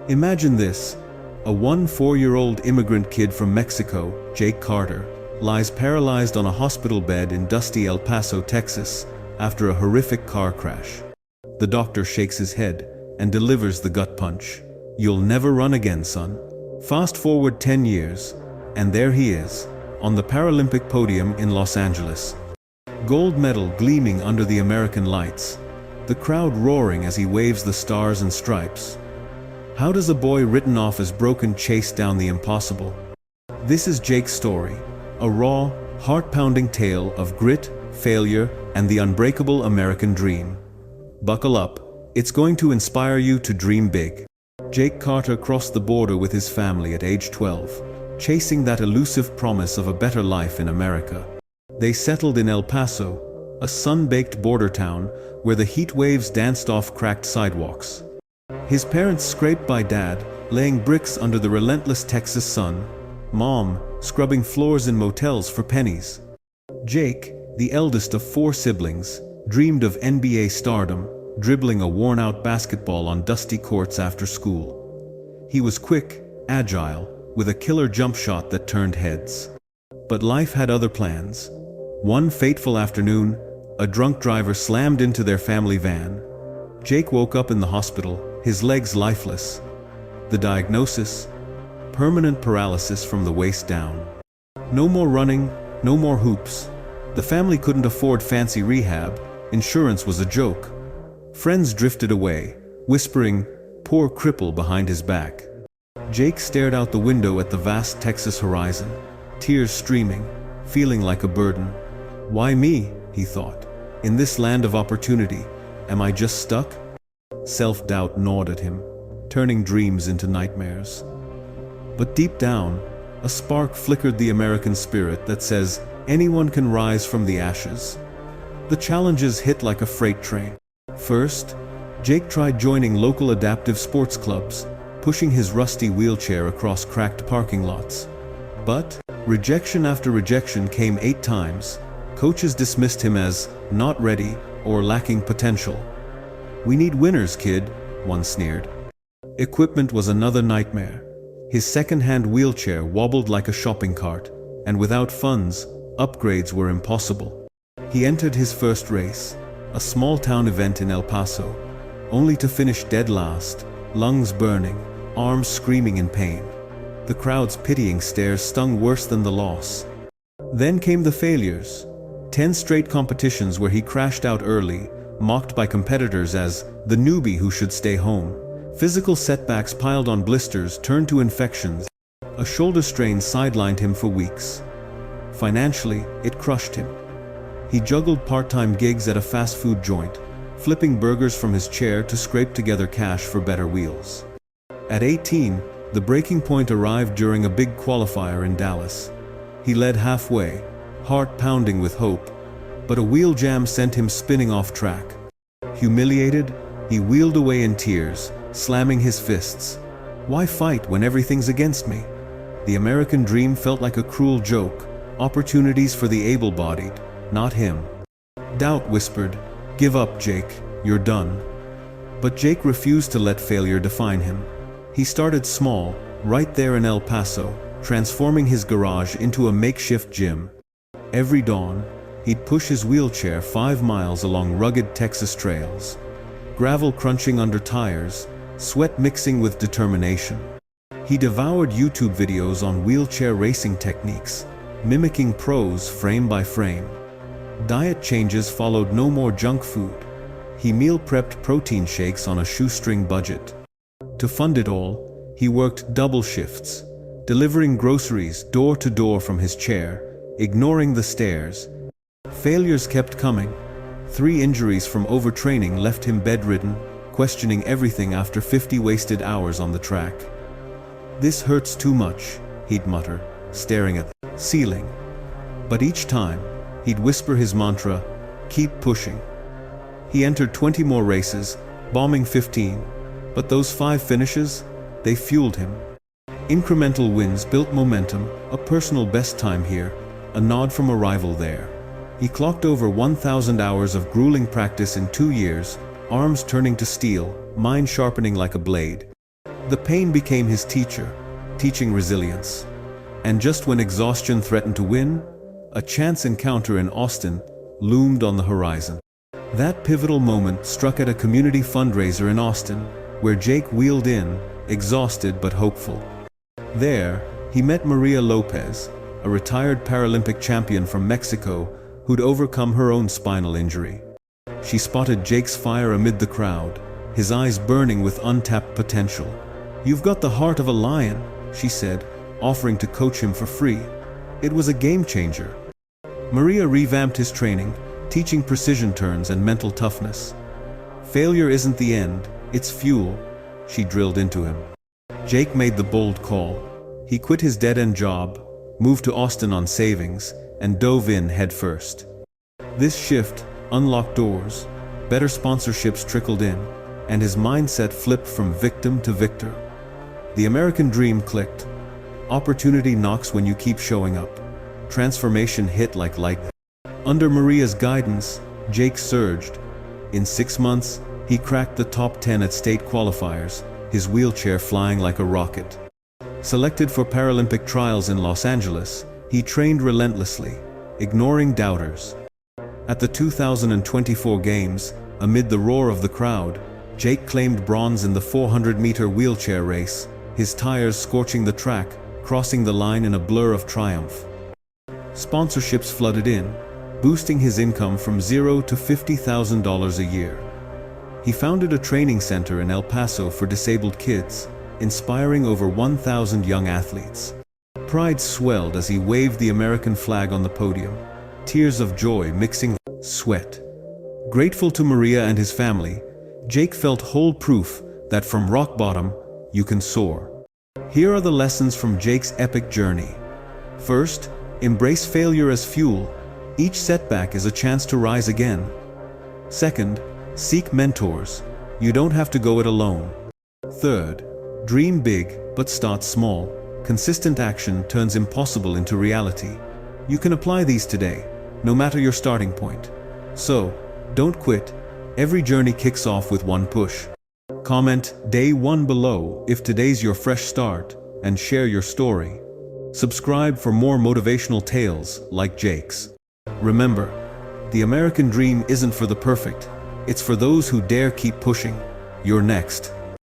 Imagine this. A 4-year-old immigrant kid from Mexico, Jake Carter, lies paralyzed on a hospital bed in dusty El Paso, Texas, after a horrific car crash. The doctor shakes his head and delivers the gut punch. "You'll never run again, son." Fast forward 10 years, and there he is, on the Paralympic podium in Los Angeles. Gold medal gleaming under the American lights, the crowd roaring as he waves the stars and stripes. How does a boy written off as broken chase down the impossible? This is Jake's story, a raw, heart-pounding tale of grit, failure, and the unbreakable American dream. Buckle up, it's going to inspire you to dream big. Jake Carter crossed the border with his family at age 12, chasing that elusive promise of a better life in America. They settled in El Paso, a sun-baked border town where the heat waves danced off cracked sidewalks. His parents scraped by, dad laying bricks under the relentless Texas sun, mom scrubbing floors in motels for pennies. Jake, the eldest of 4 siblings, dreamed of NBA stardom, dribbling a worn-out basketball on dusty courts after school. He was quick, agile, with a killer jump shot that turned heads. But life had other plans. One fateful afternoon, a drunk driver slammed into their family van. Jake woke up in the hospital, his legs lifeless. The diagnosis? Permanent paralysis from the waist down. No more running, no more hoops. The family couldn't afford fancy rehab, insurance was a joke. Friends drifted away, whispering, "Poor cripple," behind his back. Jake stared out the window at the vast Texas horizon, tears streaming, feeling like a burden. "Why me?" he thought. "In this land of opportunity, am I just stuck?" Self-doubt gnawed at him, turning dreams into nightmares. But deep down, a spark flickered the American spirit that says anyone can rise from the ashes. The challenges hit like a freight train. First, Jake tried joining local adaptive sports clubs, pushing his rusty wheelchair across cracked parking lots. But rejection after rejection came 8 times. Coaches dismissed him as not ready or lacking potential. "We need winners, kid," one sneered. Equipment was another nightmare. His second-hand wheelchair wobbled like a shopping cart, and without funds, upgrades were impossible. He entered his first race, a small-town event in El Paso, only to finish dead last, lungs burning, arms screaming in pain. The crowd's pitying stares stung worse than the loss. Then came the failures. 10 straight competitions where he crashed out early, mocked by competitors as the newbie who should stay home. Physical setbacks piled on blisters turned to infections. A shoulder strain sidelined him for weeks. Financially, it crushed him. He juggled part-time gigs at a fast food joint, flipping burgers from his chair to scrape together cash for better wheels. At 18, the breaking point arrived during a big qualifier in Dallas. He led halfway, heart pounding with hope, but a wheel jam sent him spinning off track. Humiliated, he wheeled away in tears, slamming his fists. "Why fight when everything's against me?" The American dream felt like a cruel joke, opportunities for the able-bodied, not him. Doubt whispered, "Give up, Jake, you're done." But Jake refused to let failure define him. He started small, right there in El Paso, transforming his garage into a makeshift gym. Every dawn, he'd push his wheelchair 5 miles along rugged Texas trails. Gravel crunching under tires, sweat mixing with determination. He devoured YouTube videos on wheelchair racing techniques, mimicking pros frame by frame. Diet changes followed, no more junk food. He meal prepped protein shakes on a shoestring budget. To fund it all, he worked double shifts, delivering groceries door to door from his chair, ignoring the stares. Failures kept coming. 3 injuries from overtraining left him bedridden, questioning everything after 50 wasted hours on the track. "This hurts too much," he'd mutter, staring at the ceiling. But each time, he'd whisper his mantra, "Keep pushing." He entered 20 more races, bombing 15, but those 5 finishes, they fueled him. Incremental wins built momentum, a personal best time here, a nod from a rival there. He clocked over 1,000 hours of grueling practice in 2 years, arms turning to steel, mind sharpening like a blade. The pain became his teacher, teaching resilience. And just when exhaustion threatened to win, a chance encounter in Austin loomed on the horizon. That pivotal moment struck at a community fundraiser in Austin, where Jake wheeled in, exhausted but hopeful. There, he met Maria Lopez, a retired Paralympic champion from Mexico who'd overcome her own spinal injury. She spotted Jake's fire amid the crowd, his eyes burning with untapped potential. "You've got the heart of a lion," she said, offering to coach him for free. It was a game changer. Maria revamped his training, teaching precision turns and mental toughness. "Failure isn't the end, it's fuel," she drilled into him. Jake made the bold call. He quit his dead-end job, moved to Austin on savings, and dove in headfirst. This shift unlocked doors, better sponsorships trickled in, and his mindset flipped from victim to victor. The American dream clicked. Opportunity knocks when you keep showing up. Transformation hit like lightning. Under Maria's guidance, Jake surged. In 6 months, he cracked the top 10 at state qualifiers, his wheelchair flying like a rocket. Selected for Paralympic trials in Los Angeles, he trained relentlessly, ignoring doubters. At the 2024 Games, amid the roar of the crowd, Jake claimed bronze in the 400-meter wheelchair race, his tires scorching the track, crossing the line in a blur of triumph. Sponsorships flooded in, boosting his income from $0 to $50,000 a year. He founded a training center in El Paso for disabled kids, inspiring over 1,000 young athletes. Pride swelled as he waved the American flag on the podium, tears of joy mixing with sweat. Grateful to Maria and his family, Jake felt whole proof that from rock bottom, you can soar. Here are the lessons from Jake's epic journey. First, embrace failure as fuel. Each setback is a chance to rise again. Second, seek mentors. You don't have to go it alone. Third, dream big, but start small. Consistent action turns impossible into reality. You can apply these today, no matter your starting point. So, don't quit. Every journey kicks off with one push. Comment day 1 below if today's your fresh start, and share your story. Subscribe for more motivational tales like Jake's. Remember, the American dream isn't for the perfect, it's for those who dare keep pushing. You're next.